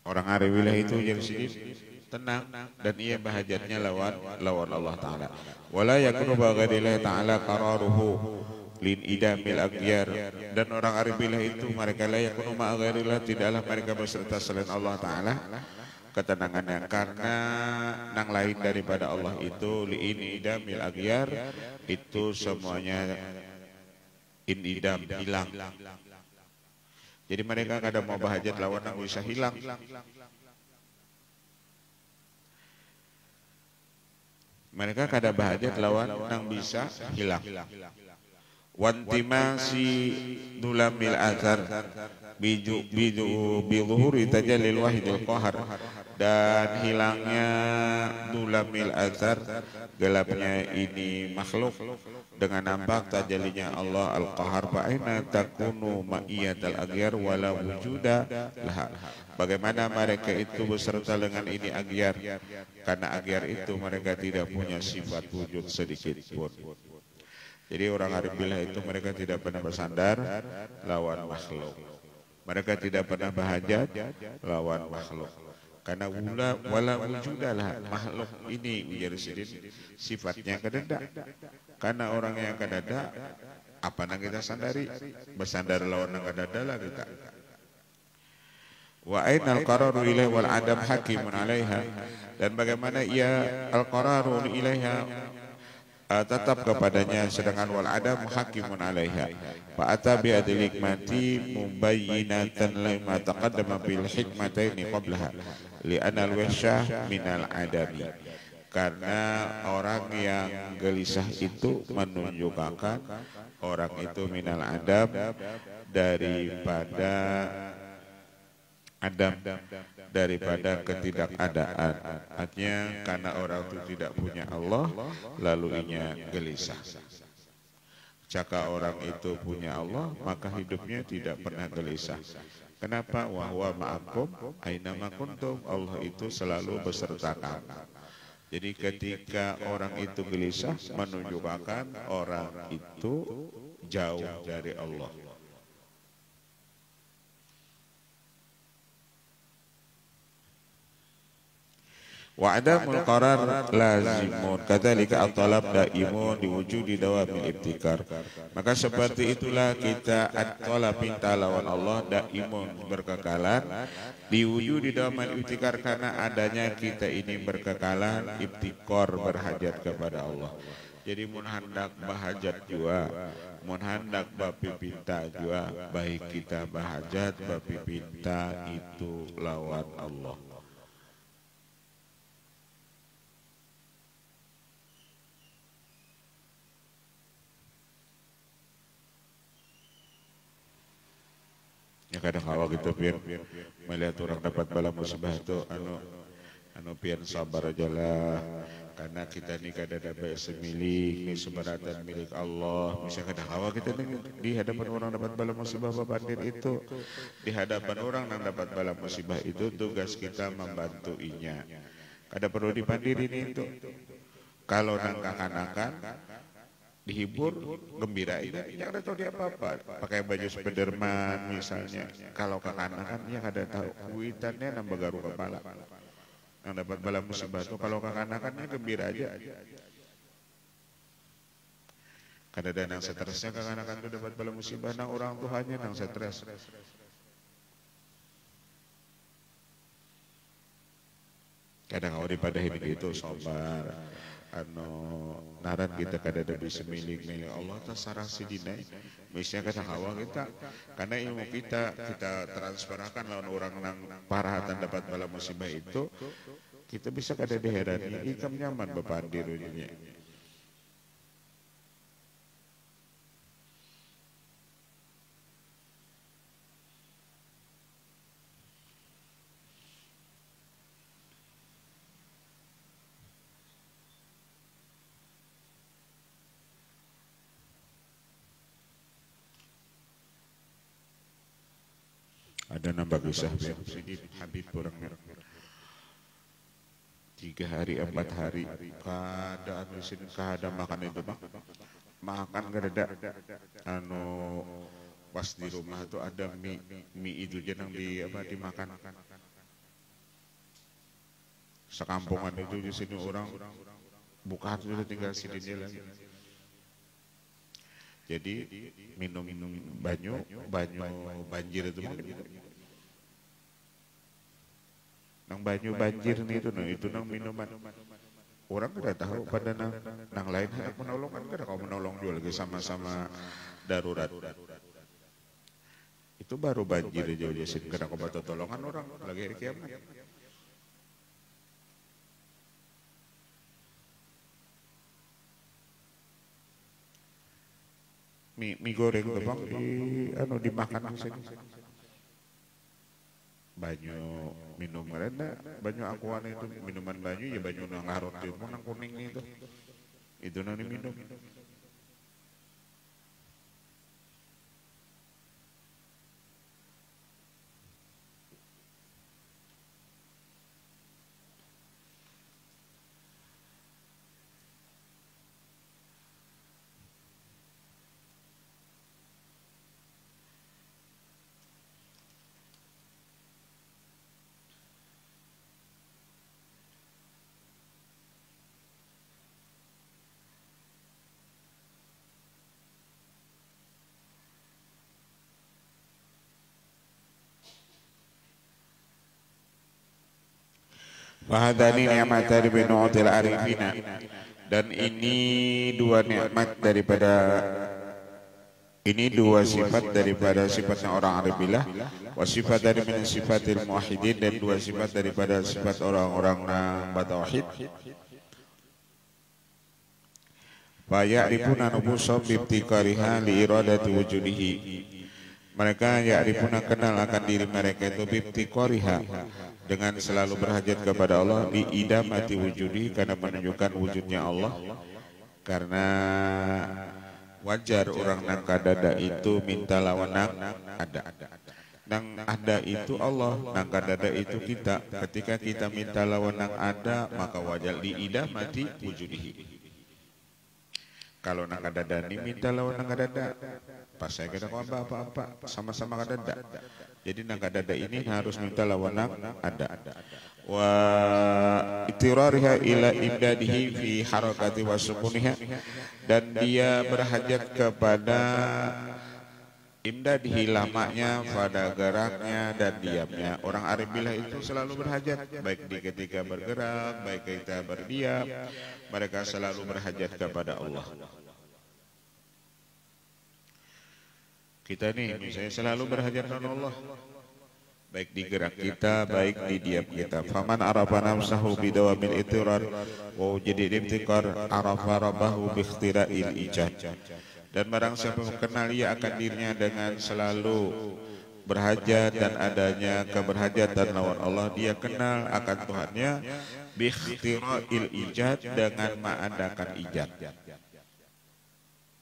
Orang Arabilah itu yang sidin tenang dan ia bahajatnya lawan Allah Ta'ala. Wala yakunu bagadillahi ta'ala qararuhu lin idamil aghyar. Dan orang Arabilah itu mereka la yakunu ma'agharillah, tidaklah mereka berserta selain Allah Ta'ala ketenangannya, karena nang lain daripada Allah itu li'in idamil aghyar itu semuanya inidam hilang. Jadi mereka kadang mau bahajat lawan nang bisa hilang. Mereka kadang bahajat lawan nang bisa hilang. Wantimasi dulamil azhar bizuhuri tajallil wahidil qahar, dan hilangnya dulamil azhar gelapnya ini makhluk dengan nampak tajallinya Allah al-qahar. Fa'ina takunu ma'iyatal aghyar wala wujuda laha. Bagaimana mereka itu beserta dengan ini aghyar, karena aghyar itu mereka tidak punya sifat wujud sedikit pun. Jadi orang Arabilah itu mereka tidak pernah bersandar lawan makhluk. Mereka tidak pernah bahajat lawan makhluk. Karena wala wujudalah, makhluk ini ujar sidin sifatnya kedada. Karena orang yang kedada apa nang kita sandari? Bersandar lawan nang kedada lah kita. Wa ainal qararu ilaihi wal adam hakimun 'alaiha. Dan bagaimana ia al-qararu ilaiha tetap kepadanya, sedangkan wal adam hakimun 'alaiha. Fa atabi adil hikmati mubayyinatan lima taqaddama bil hikmataini qablaha li'anna al-wahsyah minal adami. Karena orang yang gelisah itu menunjukkan orang itu minal adam, daripada adam daripada ketidakadaan. Artinya karena orang itu tidak punya Allah, lalu inya gelisah. Jika orang itu punya Allah, maka hidupnya tidak pernah gelisah. Kenapa? Wa huwa ma'akum aina ma kuntum. Allah itu selalu beserta kamu. Jadi ketika orang itu gelisah, menunjukkan orang itu jauh dari Allah. Wa adamul qarar lazimun kadzalika at-talab daimun diwujudi dawamil ibtikar. Maka seperti itulah kita at-talab minta lawan Allah daimun berkekalan diwujudi dawamil ibtikar karena adanya kita ini berkekalan ibtikor berhajat kepada Allah. Jadi mun hendak bahajat jua, mun hendak bapi pinta jua, baik kita bahajat bapi pinta itu lawan Allah. Ya kadang awal gitu biar melihat orang dapat bala musibah itu anu pian sabar aja lah, karena kita ini kada dapat semilik, ini sebaratan milik Allah. Misalnya kadang awal kita ini di hadapan orang dapat bala musibah babandir itu, di hadapan orang yang dapat bala musibah itu tugas kita membantu inya. Kada perlu dipandirin itu. Kalau nang kakanakan dihibur, gembira, tidak ada tahu dia apa-apa. Pakai baju Spiderman misalnya. Kalau kekanakan, ya kada tahu. Kuitannya nambah garu kepala. Yang dapat bala musibah itu, kalau kekanakannya gembira aja. Kada ada nang stresnya kekanakan itu dapat bala musibah, nang orang tuanya nang stres. Kadang kalau daripada ini gitu, sabar. Naran kita kada ada bisa milik Allah tak sarang sidinai. Misalnya kata hawa kita, karena ilmu kita transferakan lawan orang nang parahatan dapat bala musibah itu, kita bisa kada diherani, ikam nyaman bepandir ini. Ada nambah kisah Sidin Habib orangnya 3 hari 4 hari keadaan di sini kada makan itu bang, makan kada ada pas di rumah itu ada mie itu aja yang dimakan sekampungan itu di sini orang bukan sudah tinggal sini lagi. Jadi minum banyu banjir itu nang banyu banjir nih itu nang minuman orang tidak tahu pada nang lain hendak menolong kan kada kau menolong juga lagi sama-sama darurat itu baru banjir aja sih kada kau bantu tolongan orang lagi kiamat. Mie goreng tuh bang dimakan di sini. Banyu minum karena banyu akuan itu minuman banyu ya banyu nang larut itu nang kuning itu nang diminum. Wahadani ni'mat dari binu'atil arifina, dan ini dua nikmat daripada ini dua sifat daripada sifatnya orang arifillah, wa sifat dari min sifatil muwahhidin, dan dua sifat daripada sifat orang-orang yang bertauhid. Fa ya'rifuna nubusa bi ibtikariha li iradati wujudihi, Mereka ya'rifuna kenal akan diri mereka itu bibtiqoriha dengan selalu berhajat kepada Allah di idamati wujudi karena menunjukkan wujudnya Allah. Karena wajar orang nang kadada itu minta lawan nang ada. Nang ada itu Allah, nang kadada itu kita. Ketika kita minta lawan nang ada, maka wajar di idamati wujudihi. Kalau nang kadada ini minta lawan nang kadada, pas saya kira kau apa-apa sama-sama kadada. Jadi nang kadada ini harus minta lawan nang ada. Wa itirariha ila imdadihi fi harakati wa sukuniha, dan dia berhajat kepada imdadihi lamanya pada geraknya dan diamnya. Orang arif billah itu selalu berhajat, baik di ketika bergerak, baik ketika berdiam, mereka selalu berhajat kepada Allah. Kita nih misalnya selalu berhajat kepada Allah, baik di gerak kita, baik di diam kita. Faman arafa nafsahu bidawamil itirar wa wujudil ibtiqar arafa rabbahu bi ikhtira'il ijad. Dan barang siapa mengenal ia akan dirinya dengan selalu berhajat dan adanya keberhajatan lawan Allah, dia kenal akan Tuhannya bi ikhtira'il ijad, dengan mengadakan ijad.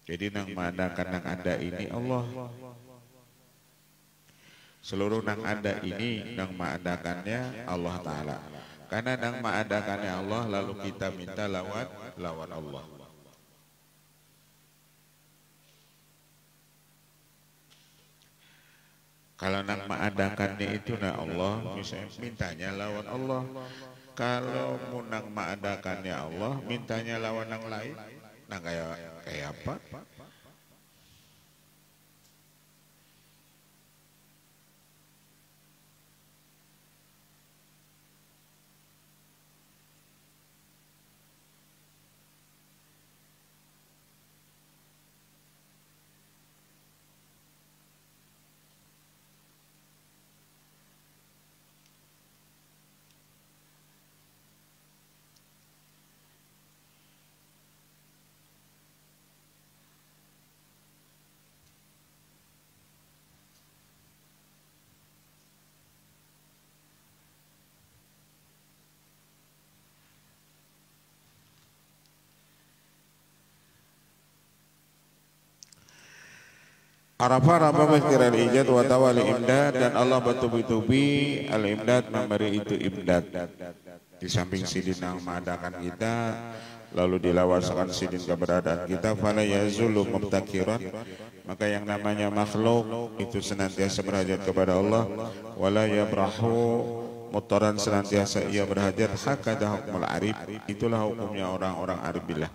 Jadi nang mengadakan nang ada ini Allah. Seluruh nang ada ini nang mengadakannya Allah Ta'ala. Karena nang mengadakannya Allah, lalu kita minta lawan Allah. Kalau nang mengadakannya itu nah Allah, misalnya mintanya lawan Allah. Kalau munang mengadakannya Allah, mintanya lawan nang lain, nah kayak apa? Arafa rabba mengkiral ijad wa tawali imdad, dan Allah bertubi-tubi al-imdad, memberi itu imdad. Di samping sidin yang mengadakan kita, lalu dilawasakan sidin keberadaan kita, fala yazulu mubtakiran, maka yang namanya makhluk itu senantiasa berhajat kepada Allah, wala yabrahu muttaran, senantiasa ia berhajat. Hakada hukmul arif, itulah hukumnya orang-orang arif billah.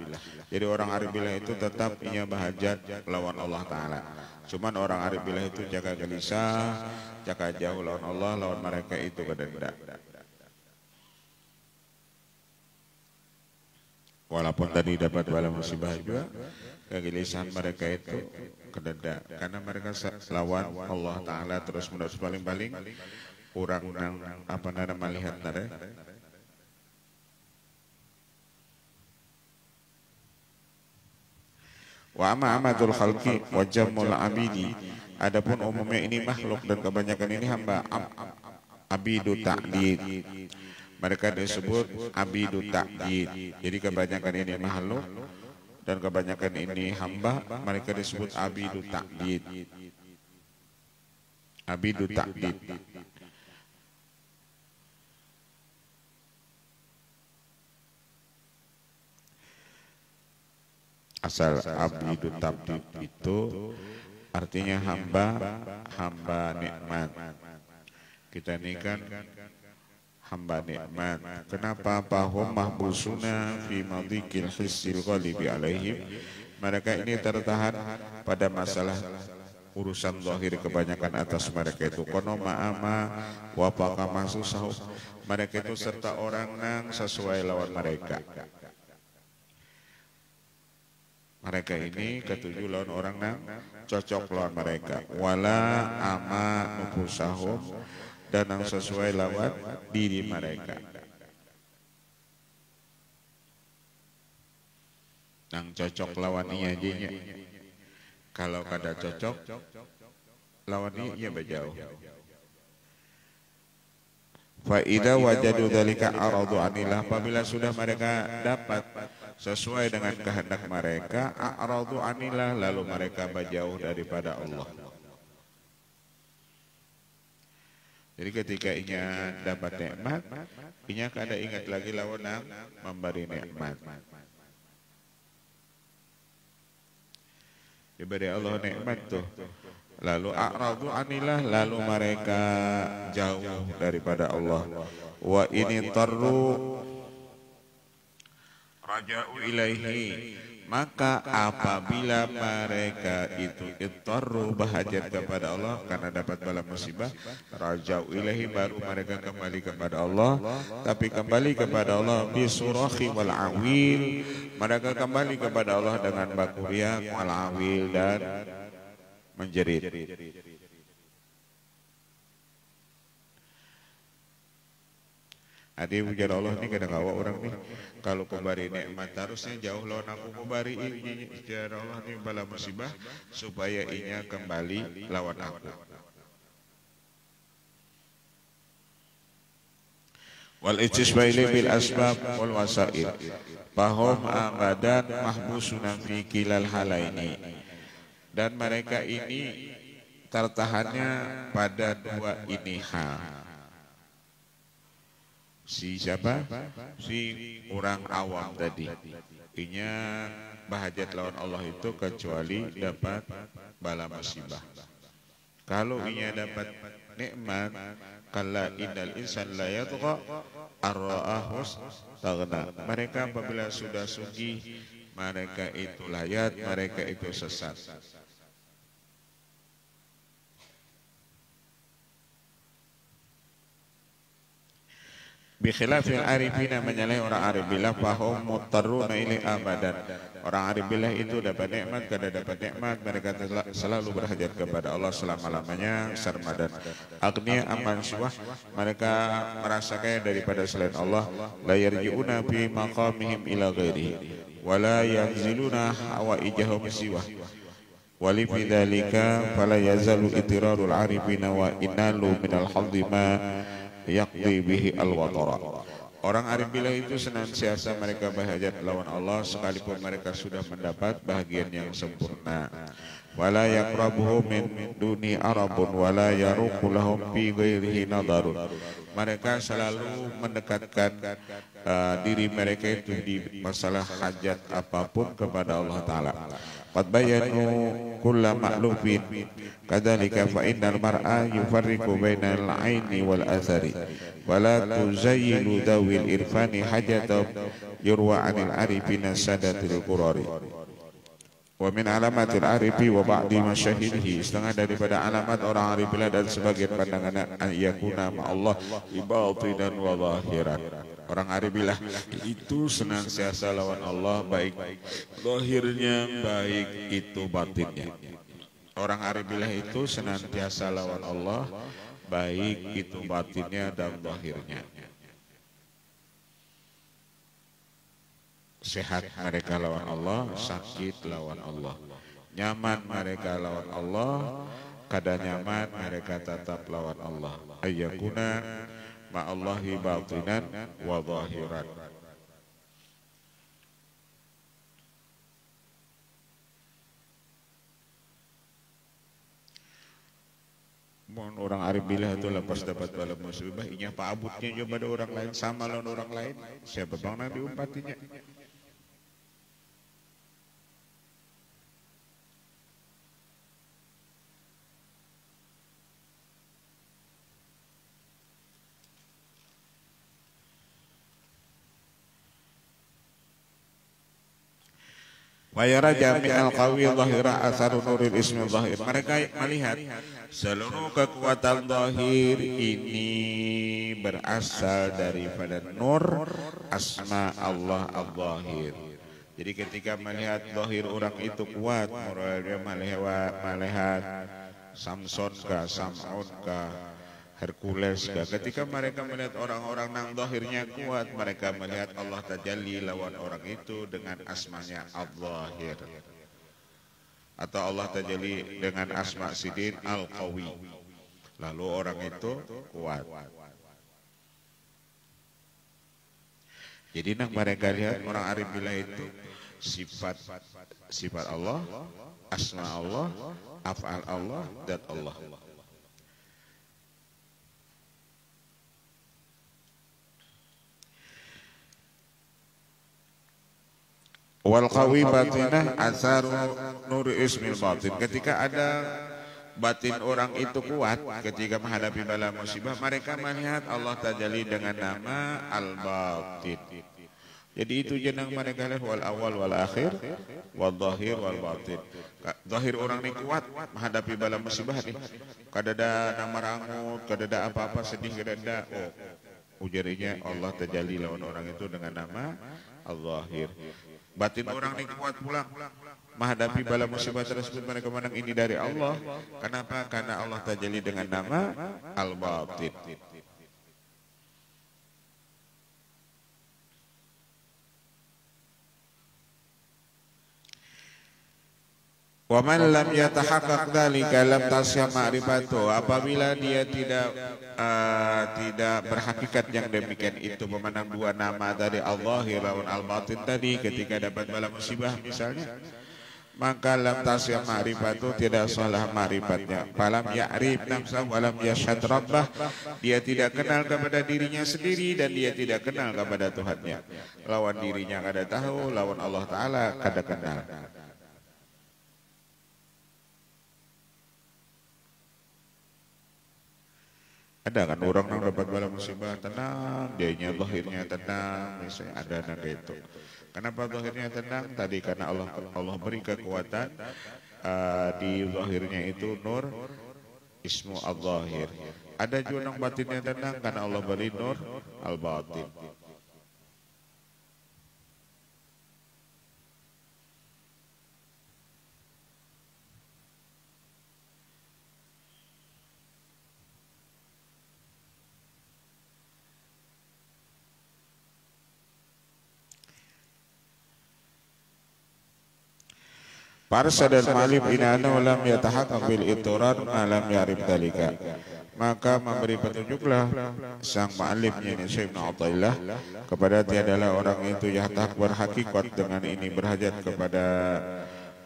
Jadi orang arif billah itu tetap ia berhajat lawan Allah Ta'ala. Cuman orang arif billah itu jaga gelisah, jaga jauh lawan Allah, lawan mereka itu kadang-kadang. Walaupun tadi dapat bala musibah juga, kegelisahan mereka itu kededa, karena mereka lawan Allah Ta'ala terus menerus. Paling-paling kurang nang apa nana melihat nare. Wa amatul khalqi wa jamul abidi, adapun umumnya ini makhluk dan kebanyakan ini hamba. Abidu ta'did, mereka disebut abidu ta'did. Jadi kebanyakan ini makhluk dan kebanyakan ini hamba, mereka disebut abidu ta'did. Abidu ta'did. Asal abidu ta'did itu artinya hamba nikmat. Kita ini kan hamba nikmat. Kenapa? Fahum mahbusuna fi madhikil hissil ghalibi alaihim. Mereka ini tertahan pada masalah urusan zahir kebanyakan atas mereka itu. Kono ma'ama wa paqama susah. Mereka itu serta orang nang sesuai lawan mereka. Mereka ini ketujuh lawan orang nang cocok lawan mereka. Wala ama nufusahum, dan yang sesuai lawan diri mereka. Nang cocok lawan iya jinya. Kalau kada cocok lawan iya bajauh. Fa idza wajadu dzalika aradu anillah, apabila sudah mereka dapat sesuai dengan kehendak mereka, aradu anillah, lalu mereka berjauh daripada Allah. Jadi ketika inya dapat nikmat, inya kada ingat lagi lawan yang memberi nikmat. Diberi Allah nikmat tuh, lalu a'radu anillah, lalu mereka jauh daripada Allah. Wa ini tarru raja'u ilaihi, maka apabila mereka itu ittarru bahajat kepada Allah karena dapat bala musibah, raja'u ilaihi, baru mereka kembali kepada Allah. Tapi kembali kepada Allah bisurahi wal awil, mereka kembali kepada Allah dengan bakuriak wal awil dan menjerit. Adi ujar Allah ini kadang kawa orang nih, kalau pemberi nikmat harusnya jauh lawan aku pemberi ini. Ujar Allah ini bala musibah supaya inya kembali lawan aku. Wal istisbaili bil asbab wal wasail, fahum abadan mahbusuna fi kilal halaini, dan mereka ini tertahannya pada dua ini hal. Si siapa? Si orang awam tadi. Inya bahajat lawan Allah itu kecuali dapat bala musibah. Kalau inya dapat nikmat, kalla innal insan la yatgha ar-ra'ahu taghna. Mereka apabila sudah sugih, mereka itu layat, mereka itu sesat. Bikhilafil arifina, menyalahi orang arif billah, fahum muttaruna ilaih abadan. Orang arif billah itu dapat nikmat, kada dapat nikmat, mereka selalu berhajat kepada Allah selama-lamanya sarmadan. Agniya aman syuah, mereka merasa kaya daripada selain Allah. La yarji'una fi maqamihim ila ghairihi wa la yanziluna hawaijahum siwah. Wali fi dzalika fala yazalu itirarul arifina wa inalu minal hadhi ma yaqdi bihi al-watara. Orang arif billah itu senantiasa mereka berhajat lawan Allah sekalipun mereka sudah mendapat bahagian yang sempurna. Wala yaqrabuhu min duni arabun wala yaruqu lahum fi ghairihi nadarun. Mereka selalu mendekatkan diri mereka itu di masalah hajat apapun kepada Allah Ta'ala. Qad bayanu kulla ma'lufin kadzalika fa innal mar'a yufarriqu bainal 'aini wal athari wa la tuzayyilu dawil irfani hajatam yurwa 'anil arifina sadatil qurari. Wa min alamatil arifi wa ba'di masyahidihi, setengah daripada alamat orang arif billah dan sebagian pandangan an yakuna ma Allah ibatinan wa zahiran. Orang arif billah itu senantiasa lawan Allah, baik zahirnya baik itu batinnya. Orang arif billah itu senantiasa lawan Allah, baik itu batinnya dan zahirnya. Sehat mereka lawan Allah, sakit lawan Allah. Nyaman mereka lawan Allah, kada nyaman mereka tetap lawan Allah. Ayyakuna ma'allahi batinan wa zahiran. Mohon orang arif billah itu lepas dapat bala musibah, inya paabutnya juga pada orang lain, sama lawan orang lain. Siapa bang nanti umpatinya? Wa yara jami'al qawi zahira atharu nuril ismi zahir. Mereka melihat seluruh kekuatan zahir ini berasal daripada nur asma Allah al-zahir. Jadi ketika melihat zahir orang itu kuat, mereka melihat Samson ka, Sam'un ka, Hercules ka. Ketika mereka melihat orang-orang yang zahirnya kuat, mereka melihat Allah tajalli lawan orang itu dengan asmanya al-zahir. atau Allah tajalli dengan asma sidin al-qawi. Lalu orang itu kuat. Jadi nang mereka lihat orang arif billah itu sifat Allah, asma Allah, af'al Allah, zat Allah. Wal qawi batinah asaru nuri ismil batin. Ketika ada batin orang itu kuat ketika menghadapi bala musibah, mereka melihat Allah tajalli dengan nama al-batin. Jadi itu jenang mereka lihat wal awal wal akhir wal zahir wal batin. Zahir orang ini kuat menghadapi bala musibah nih. Kadada nama rangut, kadada apa-apa sedih, kadada ujarinya Allah tajalli lawan orang itu dengan nama al-zahir. Batin orang ini kuat pula menghadapi bala musibah tersebut, mereka menang ini dari Allah. Kenapa? Karena Allah tajalli dengan nama al-batin. Wa man lam yatahaqqaq dzalika lam tasya ma'rifatu. Apabila dia tidak berhakikat yang demikian itu, memandang dua nama tadi al-zahir lawan al-batin tadi ketika dapat bala musibah misalnya, maka lam tasya ma'rifatu, tidak salah ma'rifatnya. Falam ya'rif nafsahu wa lam yashhad rabbah. Dia tidak kenal kepada dirinya sendiri dan dia tidak kenal kepada Tuhannya. Lawan dirinya kada tahu, lawan Allah Ta'ala kada kenal. Ada kan orang yang dapat bala musibah tenang, dianya zahirnya tenang, misalnya ada naga itu. Kenapa zahirnya tenang? Tadi karena Allah beri kekuatan di zahirnya itu nur ismu al-zahir. Ada juga yang batinnya tenang karena Allah beri nur al-batin. Farsadal malib inana lam yatahaqqaq bil ittirar ma lam yarif dalika. Maka memberi petunjuklah sang ma'alimnya ini Syekh Ibnu Athaillah kepada tiadalah orang itu yang tak berhakikat dengan ini berhajat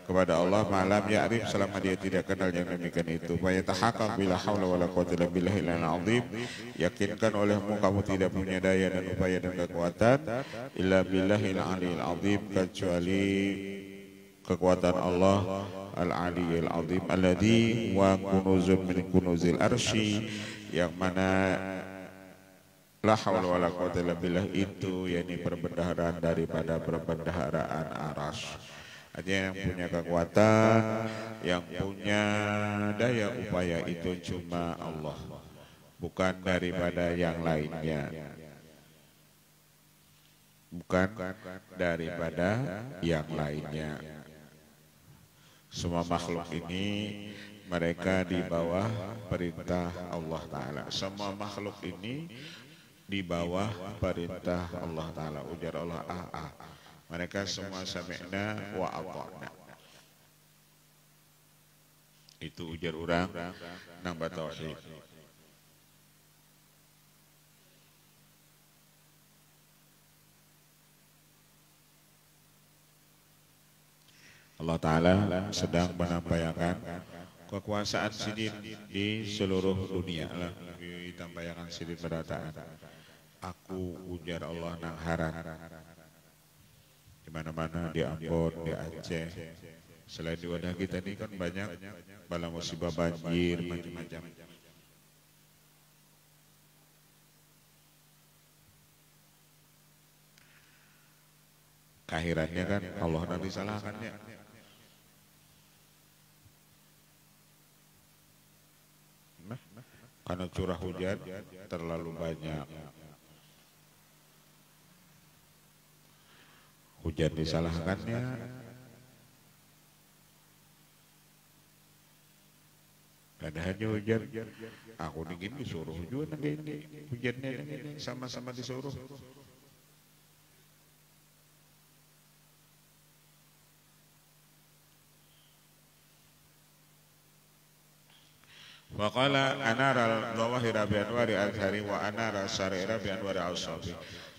kepada Allah malam ya'rif selama dia tidak kenal yang demikian itu. Wa yatahaqqaq bila haula wala quwwata illa billahil azim. Yakinkan olehmu kamu tidak punya daya dan upaya dan kekuatan illa billahil aliyil azim, kecuali kekuatan Allah al-aliyil azim alladzi wa kunuzun min kunuzil arsy, yang mana la haula wala quwwata illa billah itu yakni perbendaharaan daripada perbendaharaan arsy. Artinya yang punya kekuatan, yang punya daya upaya itu cuma Allah, bukan daripada yang lainnya. Bukan daripada yang lainnya. Semua makhluk ini mereka di bawah perintah Allah Ta'ala. Semua makhluk ini di bawah perintah Allah Ta'ala. Ujar Allah mereka semua sami'na wa ata'na. Itu ujar orang nang batauhid. Allah Ta'ala sedang menampakkan kekuasaan sidin di seluruh dunia lah. Ditampakkan sidin berataan. Aku ujar Allah nang haran. Di mana-mana, di Ambon, di Aceh. Selain di wadah kita ini kan banyak bala musibah banjir, macam-macam. Akhirannya kan Allah nanti salahkannya. Karena curah hujan terlalu banyak. Hujan disalahkannya. Ada hanya hujan. Aku ingin disuruh juga ini. Hujannya ini sama-sama disuruh. Wa qala anara al-zawahira bi anwari al-azhari wa anara syarira bi anwari al-sabi.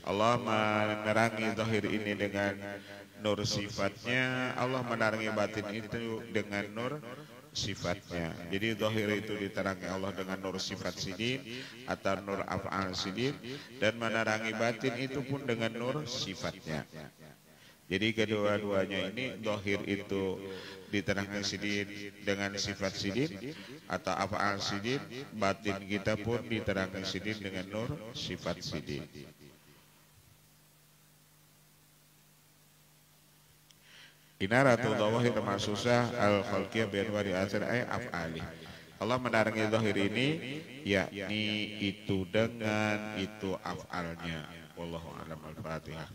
Allah menerangi zahir ini dengan nur sifatnya, Allah menerangi batin itu dengan nur sifatnya. Jadi zahir itu diterangi Allah dengan nur sifat sidin atau nur af'al sidin, dan menerangi batin itu pun dengan nur sifatnya. Jadi kedua-duanya ini zahir itu diterangkan sidin dengan sifat sidin atau af'al sidin, batin kita pun diterangkan sidin dengan nur sifat sidin. Inaratul zawahir masusah al-khalqiyah bi anwari azhar ay af'ali. Allah menerangi zahir ini yakni itu dengan itu af'alnya. Wallahu a'lam. Al-Fatihah.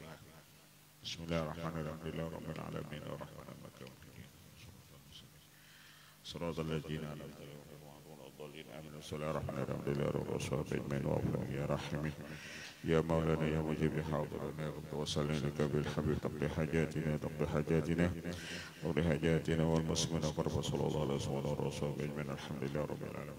Bismillahirrahmanirrahim. Rabbil alamin arrahmanir rahim. Shiratal ladzina an'amta alaihim ghairil maghdubi alaihim waladdallin. Ya Rahim ya Maulana ya Mujib hadirina ya Rabb wa sallallahu bil habib taqdi hajatina wa li hajatina wal muslimina wa sallallahu alaihi wa sallam alhamdulillah rabbil alamin.